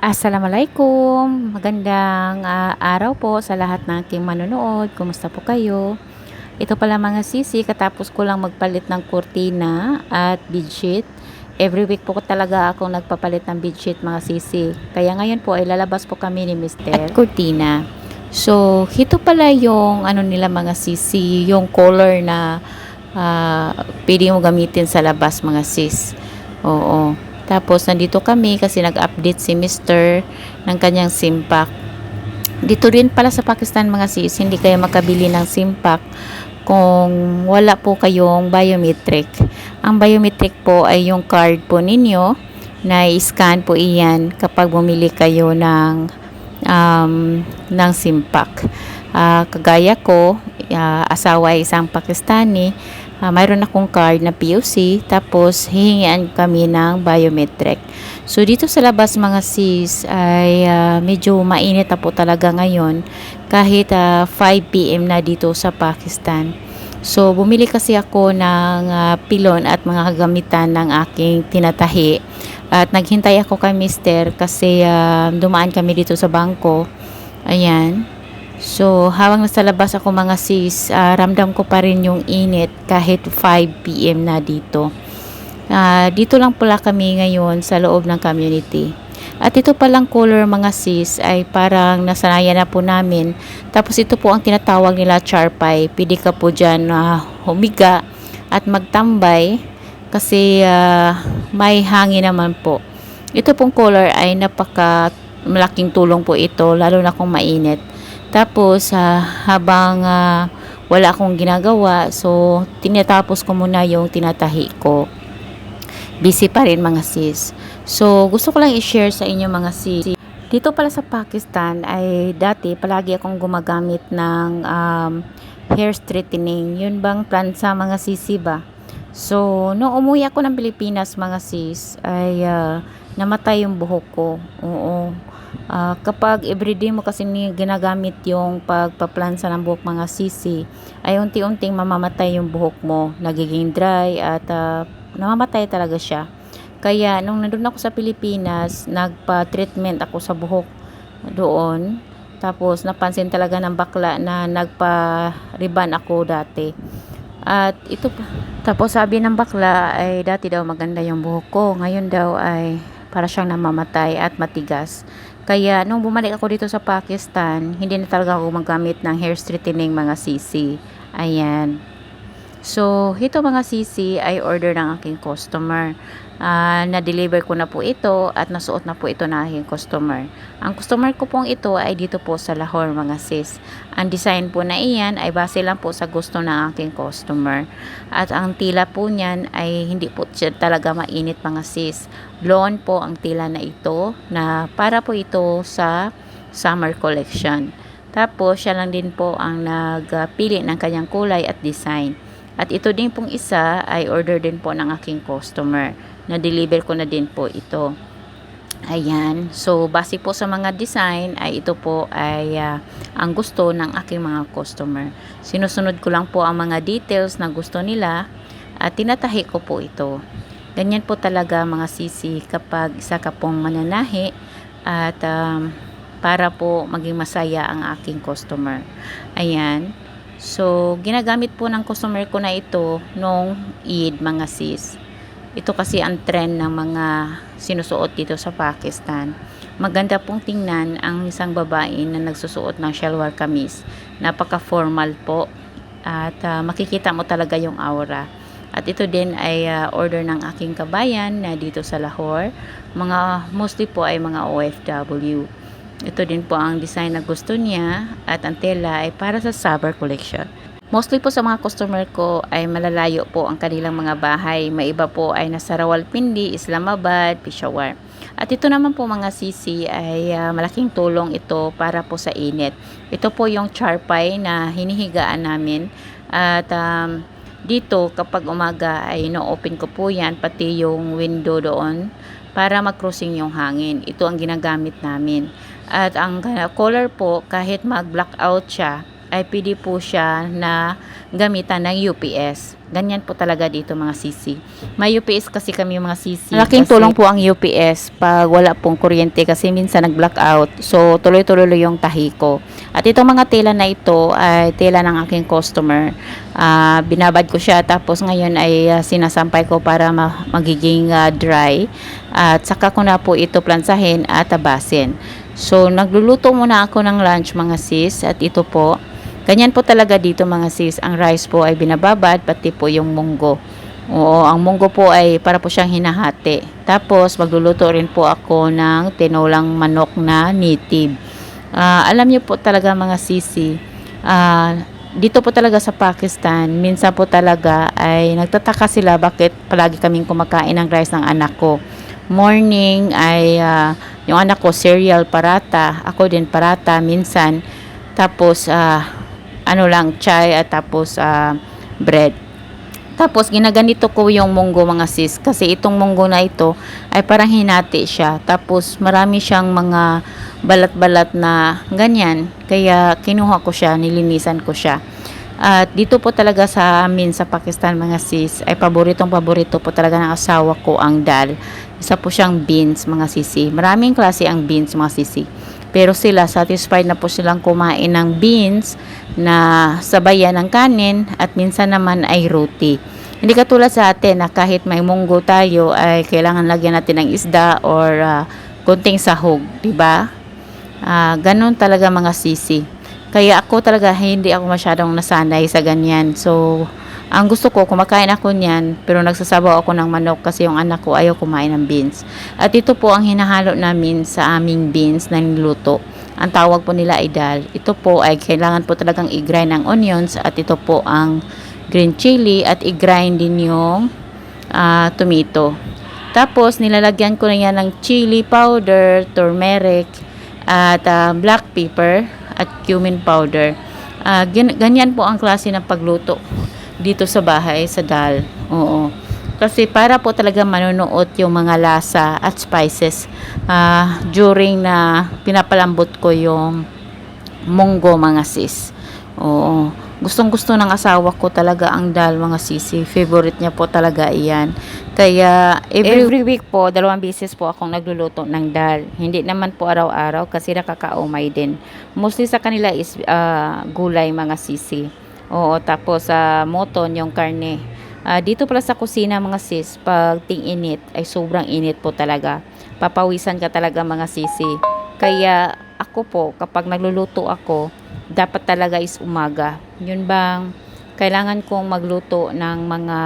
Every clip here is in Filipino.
Assalamualaikum, magandang araw po sa lahat ng aking manonood. Kumusta po kayo? Ito pala mga sisi, katapos ko lang magpalit ng kurtina at bedsheet. Every week po ko talaga akong nagpapalit ng bedsheet mga sisi. Kaya ngayon po ay lalabas po kami ni Mister at kurtina. So, ito pala yung ano nila mga sisi, yung color na pwede mo gamitin sa labas mga sis. Oo. Tapos nandito kami kasi nag-update si Mister ng kanyang SIM pack. Dito rin pala sa Pakistan mga sis, hindi kayo makabili ng SIM pack kung wala po kayong biometric. Ang biometric po ay yung card po ninyo na i-scan po iyan kapag bumili kayo ng SIM pack. Kagaya ko, asawa ay isang Pakistani, mayroon akong card na POC, tapos hihingian kami ng biometric. So dito sa labas mga sis ay medyo mainit na po talaga ngayon kahit 5 p.m. na dito sa Pakistan. So bumili kasi ako ng pilon at mga kagamitan ng aking tinatahi at naghintay ako kay Mister kasi dumaan kami dito sa bangko. Ayan. So, habang nasa labas ako mga sis, ramdam ko pa rin yung init kahit 5 p.m. na dito. Dito lang pala kami ngayon sa loob ng community. At ito palang color mga sis ay parang nasanayan na po namin. Tapos ito po ang tinatawag nila charpay. Pwede ka po dyan humiga at magtambay kasi may hangin naman po. Ito pong color ay napaka malaking tulong po ito lalo na kung mainit. Tapos, habang wala akong ginagawa, so tinatapos ko muna yung tinatahi ko. Busy pa rin mga sis. So, gusto ko lang i-share sa inyo mga sis. Dito pala sa Pakistan ay dati palagi akong gumagamit ng hair straightening. Yun bang plan sa mga sisi ba? So, nung umuwi ako ng Pilipinas mga sis, ay namatay yung buhok ko. Oo. Kapag everyday mo kasi ginagamit yung pagpaplansa ng buhok mga sisi, ay unti-unting mamamatay yung buhok mo, nagiging dry at namamatay talaga siya. Kaya nung nandun ako sa Pilipinas, nagpa-treatment ako sa buhok doon. Tapos napansin talaga ng bakla na nagpa-riban ako dati. At ito pa. Tapos sabi ng bakla ay dati daw maganda yung buhok ko. Ngayon daw ay para siyang namamatay at matigas. Kaya nung bumalik ako dito sa Pakistan, hindi na talaga ako magamit ng hair straightening mga sisi. Ayan. So, ito mga sisi ay order ng aking customer. Na-deliver ko na po ito at nasuot na po ito ng aking customer. Ang customer ko pong ito ay dito po sa Lahore mga sis. Ang design po na iyan ay base lang po sa gusto ng aking customer. At ang tila po niyan ay hindi po siya talaga mainit mga sis. Blonde po ang tila na ito na para po ito sa summer collection. Tapos siya lang din po ang nagpili ng kanyang kulay at design. At ito din pong isa ay order din po ng aking customer. Na-deliver ko na din po ito. Ayan. So, base po sa mga design, ay ito po ay ang gusto ng aking mga customer. Sinusunod ko lang po ang mga details na gusto nila at tinatahi ko po ito. Ganyan po talaga mga sisi kapag isa ka pong mananahi at para po maging masaya ang aking customer. Ayan. So, ginagamit po ng customer ko na ito nung Eid mga sis. Ito kasi ang trend ng mga sinusuot dito sa Pakistan. Maganda pong tingnan ang isang babae na nagsusuot ng shalwar kamis. Napaka-formal po at makikita mo talaga yung aura. At ito din ay order ng aking kabayan na dito sa Lahore. Mostly po ay mga OFW. Ito din po ang design na gusto niya at ang tela ay para sa summer collection. Mostly po sa mga customer ko ay malalayo po ang kanilang mga bahay. May iba po ay nasa Rawalpindi, Islamabad, Peshawar. At ito naman po mga sisi ay malaking tulong ito para po sa init. Ito po yung charpay na hinihigaan namin. At dito kapag umaga ay no-open ko po yan pati yung window doon para mag-crossing yung hangin. Ito ang ginagamit namin. At ang color po kahit mag-blackout siya ay pwede po siya na gamitan ng UPS. Ganyan po talaga dito mga sisi. May UPS kasi kami mga sisi. Malaking tulong po ang UPS pag wala pong kuryente kasi minsan nag-blackout. So tuloy-tuloy yung tahi ko. At itong mga tela na ito ay tela ng aking customer. Binabad ko siya tapos ngayon ay sinasampay ko para magiging dry. At saka ko na po ito plansahin at tabasin. So nagluluto muna ako ng lunch mga sis at ito po. Ganyan po talaga dito mga sis. Ang rice po ay binababad, pati po yung munggo. Oo, ang munggo po ay para po siyang hinahati. Tapos magluluto rin po ako ng tinolang manok na native. Alam niyo po talaga mga sisi, dito po talaga sa Pakistan, minsan po talaga ay nagtataka sila bakit palagi kaming kumakain ng rice ng anak ko. Morning ay yung anak ko cereal, parata, ako din parata minsan. Tapos ano lang, chai at tapos bread. Tapos ginaganito ko yung munggo mga sis kasi itong munggo na ito ay parang hinati siya. Tapos marami siyang mga balat-balat na ganyan. Kaya kinuha ko siya, nilinisan ko siya. At dito po talaga sa amin sa Pakistan mga sis ay paborito po talaga ng asawa ko ang dal. Isa po siyang beans mga sisi. Maraming klase ang beans mga sisi. Pero sila satisfied na po silang kumain ng beans na sabayan ng kanin at minsan naman ay roti. Hindi katulad sa atin na kahit may munggo tayo ay kailangan lagyan natin ng isda or kunting sahog, 'di ba? Ganun talaga mga sisi. Kaya ako talaga hindi ako masyadong nasanay sa ganyan. So ang gusto ko, kumakain ako niyan, pero nagsasabaw ako ng manok kasi yung anak ko ayaw kumain ng beans. At ito po ang hinahalo namin sa aming beans na niluto. Ang tawag po nila ay dal. Ito po ay kailangan po talagang i-grind ng onions at ito po ang green chili at i-grind din yung tomato. Tapos nilalagyan ko na yan ng chili powder, turmeric, at black pepper at cumin powder. Ganyan po ang klase ng pagluto dito sa bahay sa dal. Oo. Kasi para po talaga manunuot yung mga lasa at spices during na pinapalambot ko yung munggo mga sis. Oo. Gustong-gusto ng asawa ko talaga ang dal mga sisi. Favorite niya po talaga iyan. Kaya every week po, 2 beses po akong nagluluto ng dal. Hindi naman po araw-araw kasi nakakaumay din. Mostly sa kanila is gulay mga sisi. Oo, tapos moton yung karne. Dito pala sa kusina mga sis, pag ting-init ay sobrang init po talaga. Papawisan ka talaga mga sisi. Kaya ako po, kapag nagluluto ako, dapat talaga is umaga. Yun bang kailangan kong magluto ng mga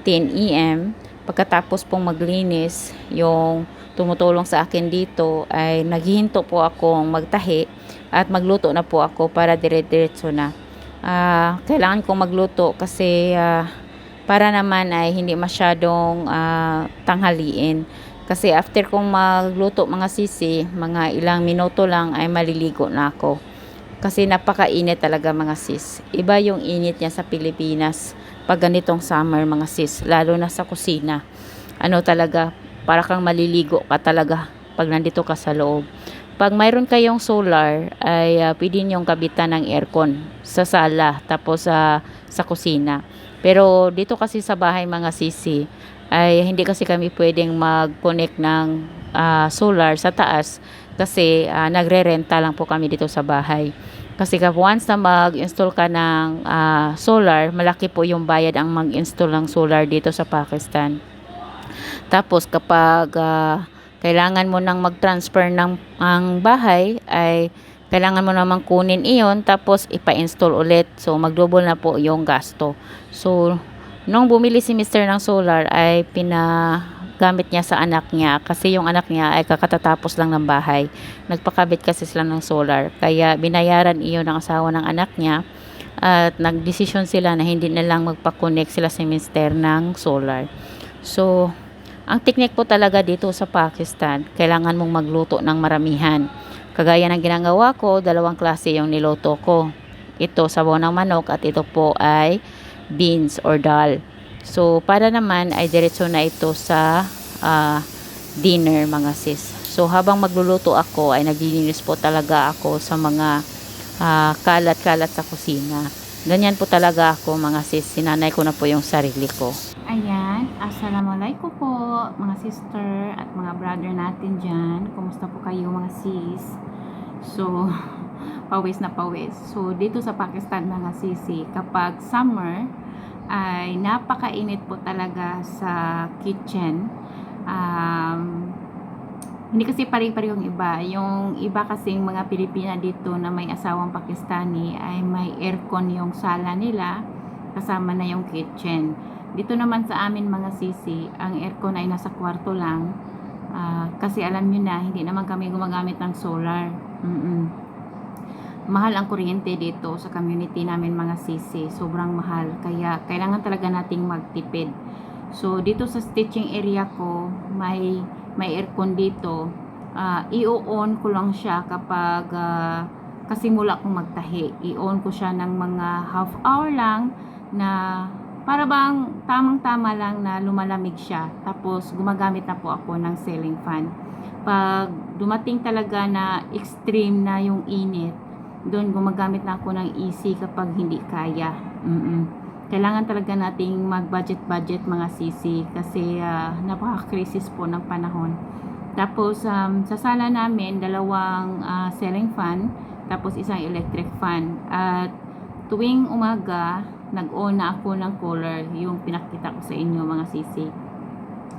10 AM. Pagkatapos pong maglinis, yung tumutulong sa akin dito ay naghihinto po akong magtahi at magluto na po ako para dire-diretso na. Kailangan kong magluto kasi para naman ay hindi masyadong tanghaliin. Kasi after kong magluto mga sisi, mga ilang minuto lang ay maliligo na ako. Kasi napakainit talaga mga sis. Iba yung init niya sa Pilipinas pag ganitong summer mga sis, lalo na sa kusina. Ano talaga, para kang maliligo ka talaga pag nandito ka sa loob. Pag mayroon kayong solar, ay pwede niyong kabitan ng aircon sa sala, tapos sa kusina. Pero dito kasi sa bahay mga sisi, ay hindi kasi kami pwedeng mag-connect ng solar sa taas kasi nagre-renta lang po kami dito sa bahay. Kasi once na mag-install ka ng solar, malaki po yung bayad ang mag-install ng solar dito sa Pakistan. Tapos kapag kailangan mo nang mag-transfer ng ang bahay ay kailangan mo namang kunin iyon tapos ipa-install ulit. So magdouble na po yung gasto. So nung bumili si Mr. ng solar ay pinagamit niya sa anak niya kasi yung anak niya ay kakatatapos lang ng bahay. Nagpakabit kasi sila ng solar. Kaya binayaran iyon ng asawa ng anak niya at nagdesisyon sila na hindi na lang magpa-connect sila si Mr. ng solar. So ang teknik po talaga dito sa Pakistan, kailangan mong magluto ng maramihan. Kagaya ng ginagawa ko, 2 klase yung niluto ko. Ito, sabaw ng manok at ito po ay beans or dal. So, para naman ay diretso na ito sa dinner mga sis. So, habang magluluto ako ay naglilinis po talaga ako sa mga kalat-kalat sa kusina. Ganyan po talaga ako mga sis, sinanay ko na po yung sarili ko. Ayan, assalamualaikum po mga sister at mga brother natin dyan. Kumusta po kayo mga sis? So, pawis na pawis. So, dito sa Pakistan mga sisi, kapag summer, ay napakainit po talaga sa kitchen. Hindi kasi pare-pareho yung iba. Yung iba kasing mga Pilipina dito na may asawang Pakistani ay may aircon yung sala nila kasama na yung kitchen. Dito naman sa amin mga sisi, ang aircon ay nasa kwarto lang. Kasi alam nyo na, hindi naman kami gumagamit ng solar. Mahal ang kuryente dito sa community namin mga sisi. Sobrang mahal. Kaya kailangan talaga nating magtipid. So dito sa stitching area ko, may aircon dito. I-on ko lang siya kapag kasimula kong magtahi. I-on ko siya ng mga half hour lang na para bang tamang-tama lang na lumalamig siya. Tapos gumagamit na po ako ng ceiling fan. Pag dumating talaga na extreme na yung init, doon gumagamit na ako ng AC kapag hindi kaya. Kailangan talaga nating mag-budget mga sisi kasi napaka-crisis po ng panahon. Tapos sa sala namin, dalawang ceiling fan, tapos isang electric fan. At tuwing umaga, nag-on na ako ng cooler, yung pinakita ko sa inyo mga sisi.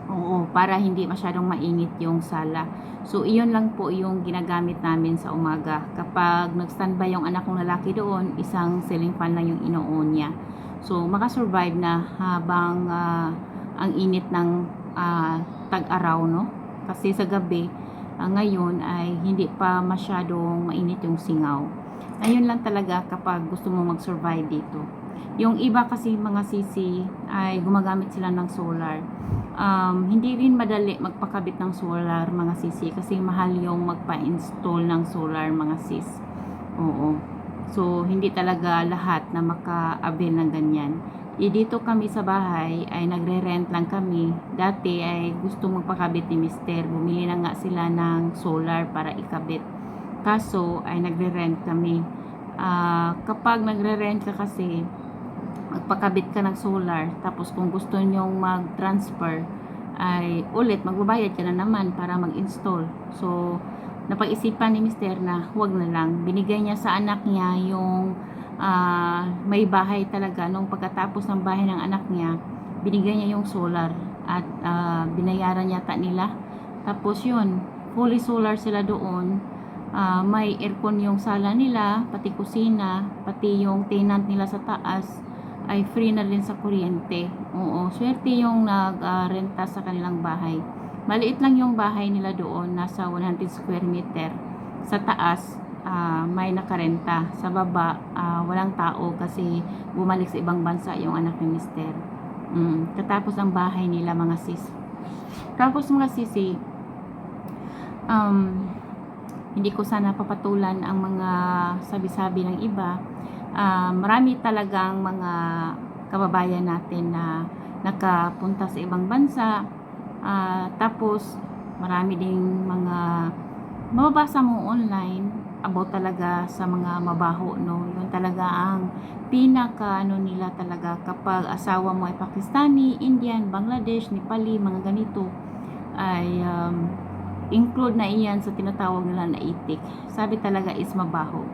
Oo, para hindi masyadong mainit yung sala. So, iyon lang po yung ginagamit namin sa umaga. Kapag nag-standby yung anak kong lalaki doon, isang ceiling fan lang yung ino-on niya. So, makasurvive na habang ang init ng tag-araw, no? Kasi sa gabi, ngayon ay hindi pa masyadong mainit yung singaw. Ayun lang talaga kapag gusto mo mag-survive dito. Yung iba kasi mga sisi ay gumagamit sila ng solar. Hindi rin madali magpakabit ng solar mga sisi kasi mahal yung magpa-install ng solar mga sis. Oo. So, hindi talaga lahat na maka-avail ng ganyan. Dito kami sa bahay ay nagre-rent lang kami. Dati ay gusto magpakabit ni Mister. Bumili na nga sila ng solar para ikabit. Kaso ay nagre-rent kami. Kapag nagre-rent ka kasi, magpakabit ka ng solar. Tapos kung gusto nyong mag-transfer, ay ulit magbabayad ka na naman para mag-install. So, napag-isipan ni Mister na huwag na lang. Binigay niya sa anak niya yung may bahay talaga. Nung pagkatapos ng bahay ng anak niya, binigay niya yung solar at binayaran yata nila. Tapos yun, fully solar sila doon. May aircon yung sala nila, pati kusina, pati yung tenant nila sa taas ay free na rin sa kuryente. Oo, swerte yung nagrenta sa kanilang bahay. Maliit lang yung bahay nila doon, nasa 100 square meter. Sa taas, may nakarenta. Sa baba, walang tao kasi bumalik sa ibang bansa yung anak ni Mister. Katapos ang bahay nila mga sis. Tapos mga sisi, hindi ko sana papatulan ang mga sabi-sabi ng iba. Marami talagang mga kababayan natin na nakapunta sa ibang bansa. Tapos marami ding mga mababasa mo online about talaga sa mga mabaho, no? Yun talaga ang pinaka nila talaga kapag asawa mo ay Pakistani, Indian, Bangladesh, Nepali, mga ganito ay include na iyan sa tinatawag nila na itik. Sabi talaga is mabaho.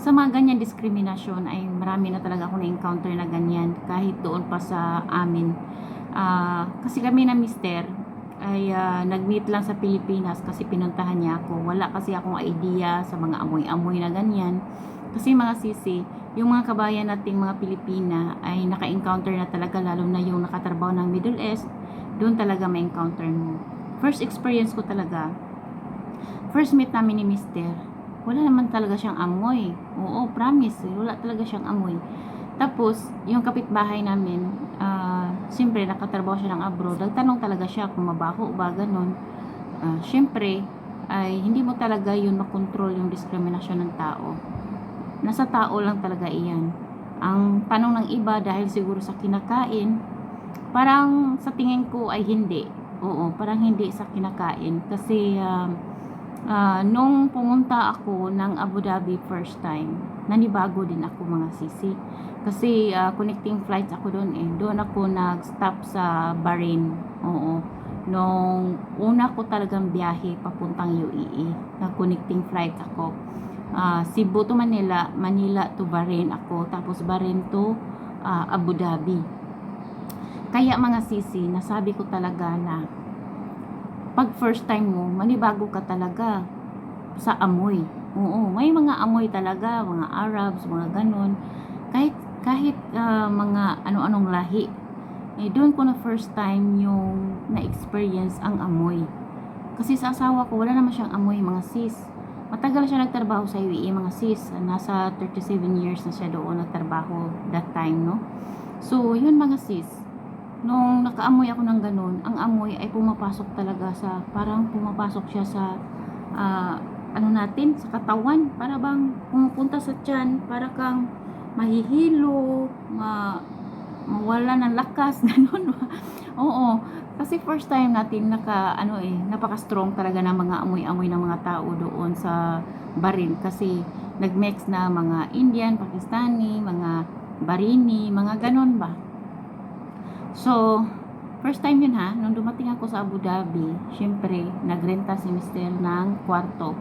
Sa mga ganyan diskriminasyon ay marami na talaga ako na-encounter na ganyan kahit doon pa sa amin. Kasi kami na Mister ay nag-meet lang sa Pilipinas kasi pinuntahan niya ako. Wala kasi akong idea sa mga amoy-amoy na ganyan. Kasi mga sisi, yung mga kabayan nating mga Pilipina ay naka-encounter na talaga, lalo na yung nakatrabaho ng Middle East, doon talaga may encounter mo. First experience ko talaga, first meet namin ni Mister, wala naman talaga siyang amoy. Oo, promise, wala talaga siyang amoy. Tapos, yung kapitbahay namin, siyempre, nakatrabaho siya ng abroad. Nagtanong talaga siya kung mabaho ba, ganun. Siyempre, ay hindi mo talaga yun makontrol yung diskriminasyon ng tao. Nasa tao lang talaga iyan. Ang tanong ng iba, dahil siguro sa kinakain, parang sa tingin ko ay hindi. Oo, parang hindi sa kinakain. Kasi, Nung pumunta ako ng Abu Dhabi first time, nanibago din ako mga sisi. Kasi connecting flights ako doon eh. Doon ako nag-stop sa Bahrain. Oo. Nung una ko talagang biyahe papuntang UAE, na connecting flight ako. Cebu to Manila, Manila to Bahrain ako, tapos Bahrain to Abu Dhabi. Kaya mga sisi, nasabi ko talaga na pag first time mo, manibago ka talaga sa amoy. Oo, may mga amoy talaga, mga Arabs, mga ganun. Kahit mga ano-anong lahi. Doon ko na first time yung na-experience ang amoy. Kasi sa asawa ko, wala naman siyang amoy, mga sis. Matagal siya nagtrabaho sa UAE, mga sis. Nasa 37 years na siya doon nagtrabaho that time, no? So, yun mga sis. Nung nakaamoy ako ng ganun, ang amoy ay pumapasok talaga sa, parang pumapasok siya sa, ano natin, sa katawan. Para bang pumupunta sa tiyan, para kang mahihilo, mawala ng lakas, ganun. Oo, kasi first time natin napaka-strong talaga ng mga amoy-amoy ng mga tao doon sa Bahrain. Kasi nag-mix na mga Indian, Pakistani, mga Bahraini, mga ganun ba. So, first time yun ha, nung dumating ako sa Abu Dhabi, syempre, nagrenta si Mr. ng kwarto.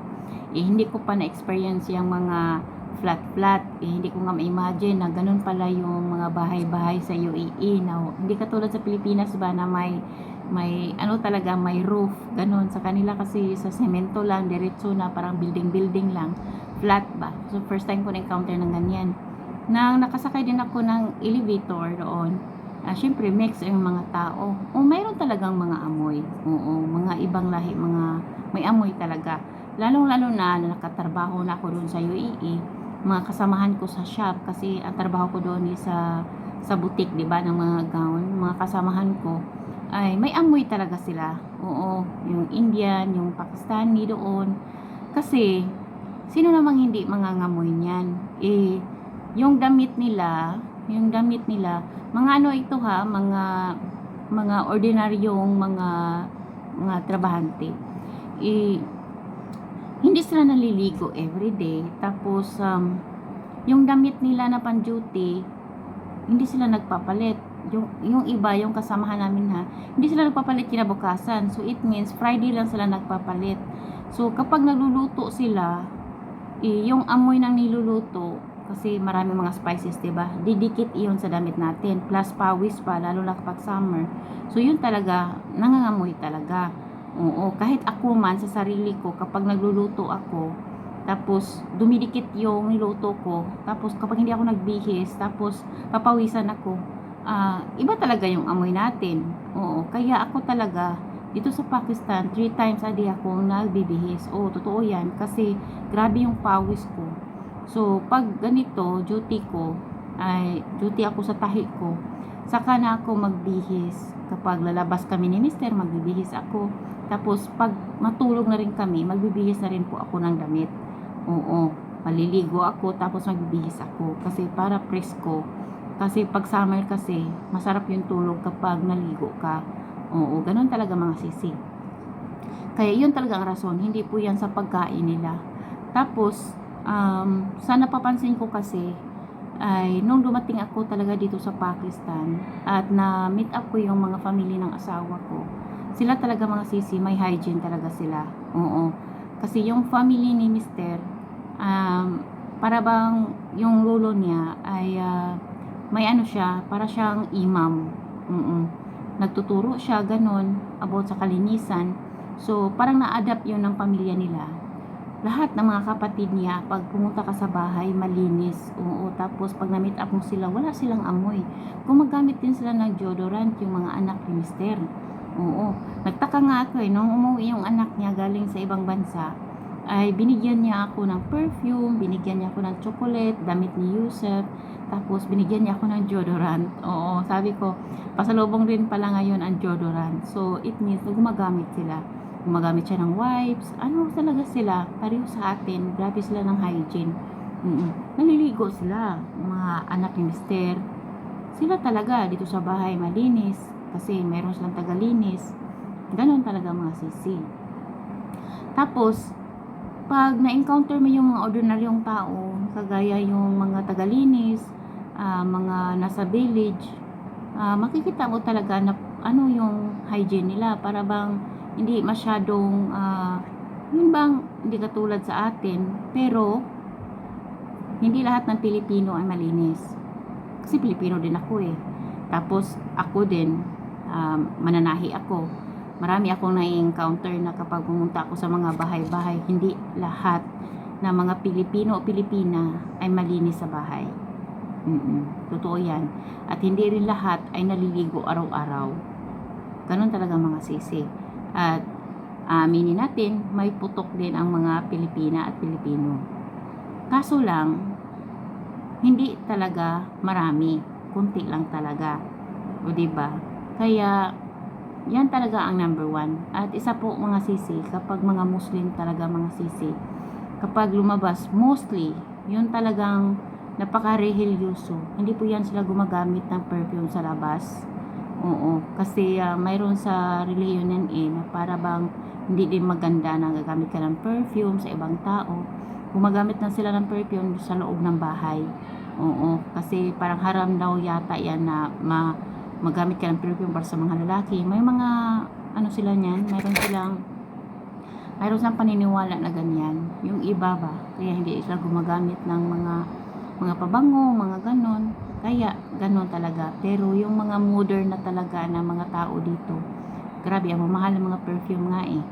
Hindi ko pa na-experience yung mga flat-flat. Hindi ko nga ma-imagine na ganun pala yung mga bahay-bahay sa UAE. Now, hindi katulad sa Pilipinas ba na may ano talaga, may roof. Ganun. Sa kanila kasi sa semento lang, diretso na parang building-building lang. Flat ba? So, first time ko na-encounter ng ganyan. Nang nakasakay din ako ng elevator doon, syempre mix yung mga tao. Mayroon talagang mga amoy. Oo, mga ibang lahi, mga may amoy talaga. Lalong-lalo na nakatrabaho na ako doon sa UAE, mga kasamahan ko sa shop kasi ang trabaho ko doon is sa boutique, 'di ba, ng mga gown. Mga kasamahan ko ay may amoy talaga sila. Oo, yung Indian, yung Pakistani doon. Kasi sino namang hindi mangangamoy niyan? Yung damit nila, mga ano ito ha, mga ordinaryong mga trabahante. Hindi sila naliligo everyday. Tapos yung damit nila na pan-duty, hindi sila nagpapalit. Yung iba, yung kasamahan namin ha, hindi sila nagpapalit kinabukasan. So it means Friday lang sila nagpapalit. So kapag nagluluto sila, yung amoy ng niluluto, kasi maraming mga spices, 'di ba? Didikit iyon sa damit natin, plus pawis pa lalo na kapag summer. So yun talaga, nangangamoy talaga. Oo, kahit ako man sa sarili ko kapag nagluluto ako, tapos dumidikit yung niluto ko, tapos kapag hindi ako nagbihis, tapos papawisan ako, iba talaga yung amoy natin. Oo, kaya ako talaga dito sa Pakistan, 3 times a day ako nagbibihis. Totoo yan kasi grabe yung pawis ko. So, pag ganito, duty ako sa tahi ko, saka na ako magbihis. Kapag lalabas kami ni Mister, magbibihis ako. Tapos, pag matulog na rin kami, magbibihis na rin po ako ng damit. Oo, maliligo ako, tapos magbibihis ako. Kasi para presko. Kasi pag summer kasi, masarap yung tulog kapag naligo ka. Oo, ganun talaga mga sisi. Kaya yun talaga ang rason, hindi po yan sa pagkain nila. Tapos, sa napapansin ko kasi, ay nung dumating ako talaga dito sa Pakistan at na-meet up ko yung mga family ng asawa ko, sila talaga mga sisi, may hygiene talaga sila. Oo. Kasi yung family ni Mister, para bang yung lolo niya ay may ano siya, para siyang imam. Nagtuturo siya ganun about sa kalinisan. So parang na-adapt yun ng pamilya nila. Lahat ng mga kapatid niya, pag pumunta ka sa bahay, malinis. Oo, tapos pag na-meet up mo sila, wala silang amoy. Gumagamit din sila ng deodorant, yung mga anak ni Mister. Oo, nagtaka nga ako nung umuwi yung anak niya galing sa ibang bansa, ay binigyan niya ako ng perfume, binigyan niya ako ng chocolate, damit ni Yusef, tapos binigyan niya ako ng deodorant. Oo, sabi ko, pasalubong rin pala ngayon ang deodorant. So, it means na gumagamit sila. Gumagamit siya ng wipes. Ano talaga sila? Pareho sa atin. Grabe sila ng hygiene. Naliligo sila. Mga anak ni Mister. Sila talaga dito sa bahay malinis. Kasi meron silang tagalinis. Ganon talaga mga sisi. Tapos, pag na-encounter mo yung mga ordinaryong tao, kagaya yung mga tagalinis, mga nasa village, makikita mo talaga na ano yung hygiene nila, para bang hindi masyadong yun bang hindi katulad sa atin. Pero hindi lahat ng Pilipino ay malinis, kasi Pilipino din ako eh. Tapos ako din, mananahi ako. Marami akong na-encounter na kapag pumunta ako sa mga bahay-bahay, hindi lahat na mga Pilipino o Pilipina ay malinis sa bahay. Totoo yan. At hindi rin lahat ay naliligo araw-araw. Ganun talaga mga sisi. At aminin natin, may putok din ang mga Pilipina at Pilipino. Kaso lang, hindi talaga marami. Kunti lang talaga. O diba? Kaya, yan talaga ang number one. At isa po mga sisi, kapag mga Muslim talaga mga sisi, kapag lumabas, mostly, yun talagang napaka-religyoso. Hindi po yan sila gumagamit ng perfume sa labas. Oo, kasi mayroon sa religion yan na para bang hindi din maganda na gagamit ka ng perfume sa ibang tao. Gumagamit na sila ng perfume sa loob ng bahay. Oo, kasi parang haram daw yata yan na magamit ka ng perfume para sa mga lalaki. May mga ano sila niyan, mayroon silang paniniwala na ganyan. Yung iba ba, kaya hindi sila gumagamit ng mga pabango, mga ganon. Kaya ganon talaga. Pero yung mga modern na talaga na mga tao dito, grabe, ang mahal ng mga perfume nga eh.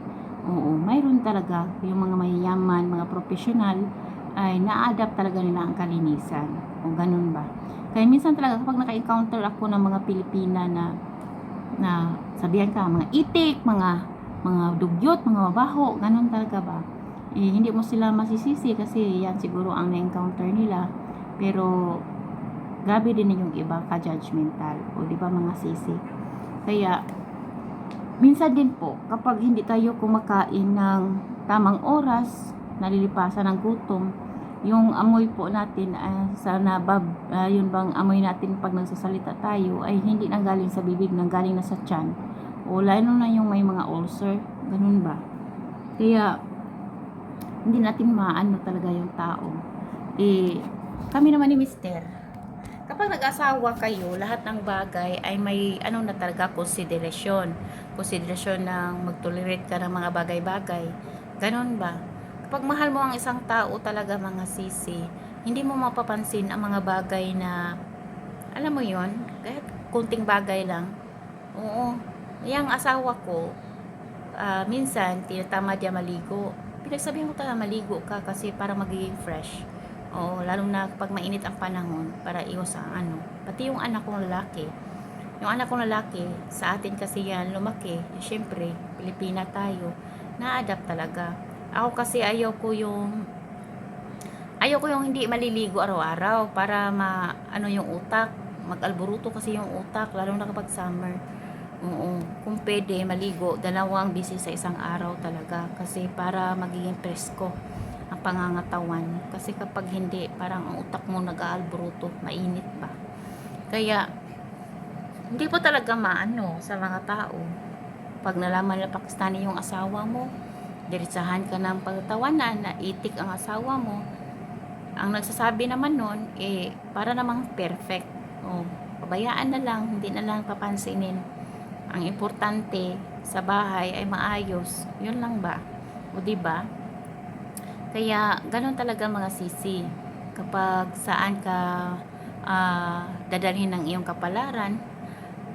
Oo, mayroon talaga yung mga mayayaman, mga professional ay na-adapt talaga nila ang kalinisan. O ganun ba? Kaya minsan talaga kapag naka-encounter ako ng mga Pilipina na sabihan ka, mga itik, mga dugyot, mga mabaho, ganun talaga ba? Hindi mo sila masisisi kasi yan siguro ang na-encounter nila. Pero grabe din yung iba ka-judgmental. O di ba mga sisi? Kaya minsan din po, kapag hindi tayo kumakain ng tamang oras, nalilipasan ng gutom, yung amoy po natin yun bang amoy natin pag nagsasalita tayo ay hindi nanggaling sa bibig, nanggaling na sa tiyan. O lalo na yung may mga ulcer, ganun ba? Kaya hindi natin maano talaga yung tao. Kami naman ni Mister, kapag nag-asawa kayo, lahat ng bagay ay may na talaga konsiderasyon ng mag-tolerate ka ng mga bagay-bagay. Ganon ba? Kapag mahal mo ang isang tao talaga mga sisi, hindi mo mapapansin ang mga bagay na, alam mo yon, kahit kunting bagay lang. Oo, yung asawa ko, minsan tinatamad niya maligo. Pinagsabihan ko talaga, maligo ka kasi para magiging fresh. Oo, lalo na kapag mainit ang panahon, para iwas ang pati yung anak kong lalaki. Yung anak kong lalaki, sa atin kasi yan lumaki. Siyempre, Pilipina tayo, na-adapt talaga. Ako kasi ayaw ko yung hindi maliligo araw-araw para yung utak, mag-alburuto kasi yung utak, lalo na kapag summer. Oo, kung pwede maligo 2 beses sa isang araw talaga, kasi para magiging presko ang pangangatawan. Kasi kapag hindi, parang ang utak mo nag-aalburuto, mainit ba. Kaya hindi po talaga sa mga tao. Pag nalaman na Pakistani yung asawa mo, diretsahan ka ng pagtawanan na itik ang asawa mo. Ang nagsasabi naman nun, para namang perfect. Pabayaan na lang, hindi na lang papansinin. Ang importante sa bahay ay maayos. Yun lang ba? O diba? Kaya ganun talaga mga sisi. Kapag saan ka dadalhin ng iyong kapalaran,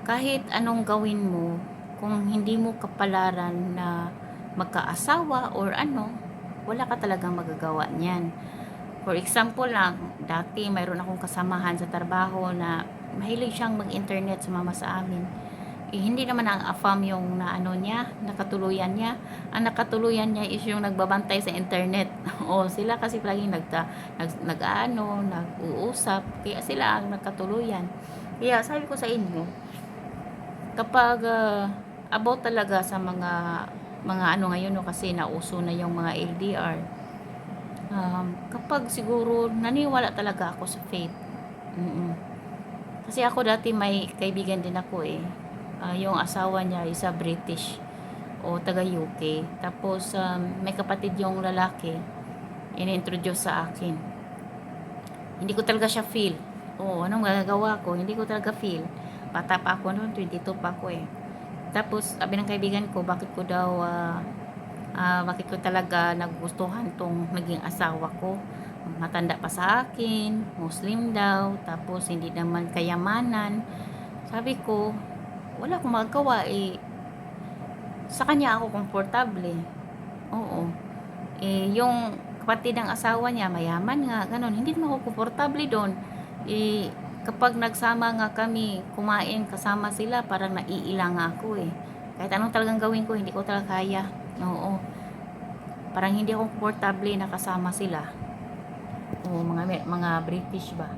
kahit anong gawin mo, kung hindi mo kapalaran na magkaasawa or wala ka talagang magagawa niyan. For example lang, dati mayroon akong kasamahan sa trabaho na mahilig siyang mag-internet, sumama sa amin. Hindi naman ang AFAM yung nakatuluyan niya. Ang nakatuluyan niya is yung nagbabantay sa internet. O sila kasi laging nag-uusap. Kaya sila ang nakatuluyan. Kaya sabi ko sa inyo, kapag about talaga sa mga ngayon kasi nauso na yung mga LDR. Kapag siguro naniwala talaga ako sa faith. Kasi ako dati may kaibigan din ako yung asawa niya isa British o taga UK. Tapos may kapatid yung lalaki ini-introduce sa akin. Hindi ko talaga siya feel. Oo, anong magagawa ko? Hindi ko talaga feel. Bata pa ako noon, 22 pa ako eh. Tapos, sabi ng kaibigan ko, bakit ko talaga nagustuhan tong naging asawa ko. Matanda pa sa akin, Muslim daw, tapos hindi naman kayamanan. Sabi ko, wala akong magagawa eh. Sa kanya ako komportable. Oo. Yung kapatid ng asawa niya, mayaman nga, ganun. Hindi naman ako komportable doon. Kapag nagsama nga kami, kumain kasama sila, parang naiilang ako eh. Kahit anong talagang gawin ko, hindi ko talaga kaya. Oo. Parang hindi ako komportable na kasama sila. Oo, mga British ba.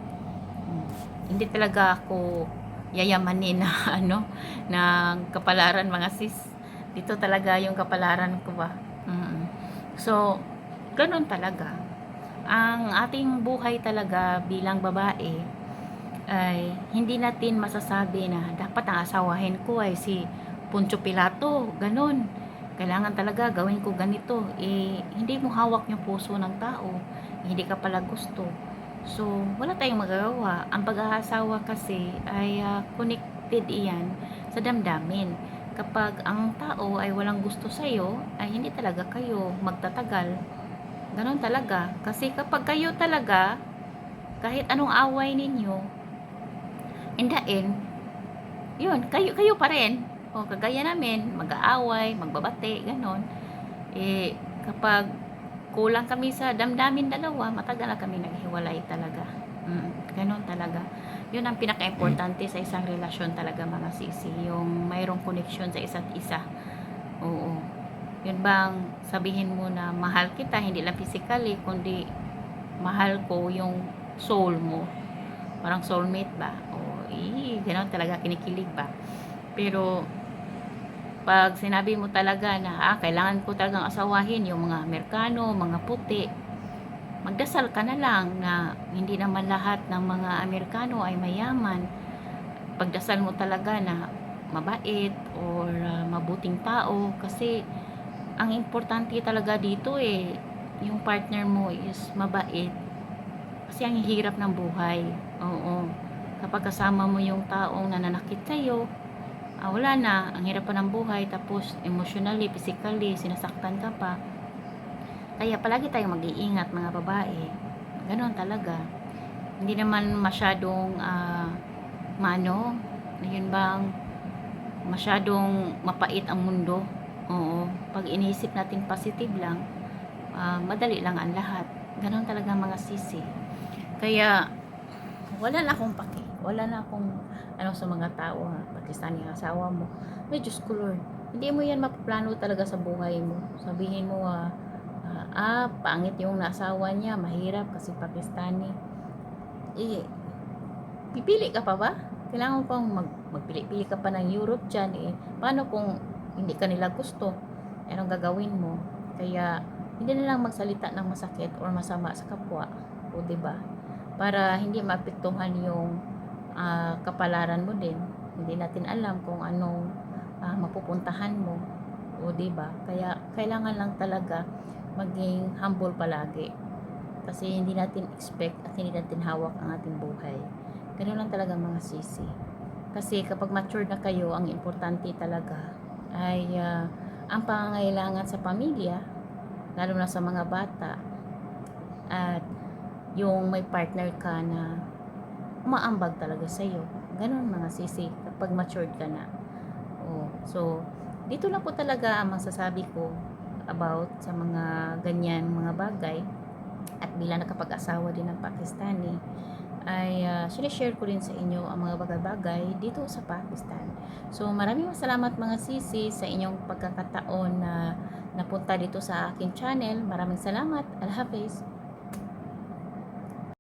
Hindi talaga ako yayamanin na ng kapalaran mga sis. Dito talaga yung kapalaran ko ba. So, ganun talaga. Ang ating buhay talaga bilang babae ay hindi natin masasabi na dapat ang asawahin ko ay si Poncio Pilato, ganun. Kailangan talaga gawin ko ganito. Hindi mo hawak yung puso ng tao. Hindi ka pala gusto. So, wala tayong magagawa. Ang pag-aasawa kasi ay connected iyan sa damdamin. Kapag ang tao ay walang gusto sa'yo, ay hindi talaga kayo magtatagal. Ganon talaga. Kasi kapag kayo talaga, kahit anong away ninyo, in the end, yun, kayo pa rin. O, kagaya namin, mag-aaway, magbabate, ganon. Kapag kulang kami sa damdamin dalawa, matagal na kami naghiwalay talaga. Ganon talaga. Yun ang pinaka-importante sa isang relasyon talaga mga sisi. Yung mayroong connection sa isa't isa. Oo. Yun bang sabihin mo na mahal kita, hindi lang physically, kundi mahal ko yung soul mo. Parang soulmate ba? Ganon talaga, kinikilig ba? Pero pag sinabi mo talaga na kailangan ko talagang asawahin yung mga Amerikano, mga puti, magdasal ka na lang na hindi naman lahat ng mga Amerikano ay mayaman. Pagdasal mo talaga na mabait or mabuting tao, kasi ang importante talaga dito yung partner mo is mabait. Kasi ang hirap ng buhay. Oo. Kapag kasama mo yung taong nananakit sa'yo, wala na, ang hirap pa ng buhay, tapos emotionally, physically, sinasaktan ka pa. Kaya palagi tayong mag-iingat mga babae. Ganon talaga. Hindi naman masyadong yun bang masyadong mapait ang mundo. Oo. Pag iniisip natin positive lang, madali lang ang lahat. Ganon talaga mga sisi. Kaya wala na akong paki. Wala na akong sa mga tao Pakistani asawa mo. Ay, Diyos ko Lord. Hindi mo yan mapaplano talaga sa buhay mo. Sabihin mo pangit yung nasawa niya, mahirap kasi Pakistani. Pipili ka pa ba? Kailangan pang magpili-pili ka pa ng Europe dyan Paano kung hindi ka nila gusto? Anong gagawin mo? Kaya hindi na lang magsalita ng masakit or masama sa kapwa. O diba? Para hindi maapektuhan yung kapalaran mo din. Hindi natin alam kung anong mapupuntahan mo. O diba? Kaya kailangan lang talaga maging humble palagi. Kasi hindi natin expect at hindi natin hawak ang ating buhay. Ganun lang talaga mga sisi. Kasi kapag mature na kayo, ang importante talaga ay ang pangangailangan sa pamilya, lalo na sa mga bata, at yung may partner ka na umaambag talaga sa'yo. Ganun mga sisi, kapag matured ka na. So, dito lang po talaga ang masasabi ko about sa mga ganyan mga bagay. At bilang nakapag-asawa din ng Pakistani, ay sinishare ko rin sa inyo ang mga bagay-bagay dito sa Pakistan. So, maraming salamat mga sisi sa inyong pagkakataon na napunta dito sa aking channel. Maraming salamat. Allah Hafiz.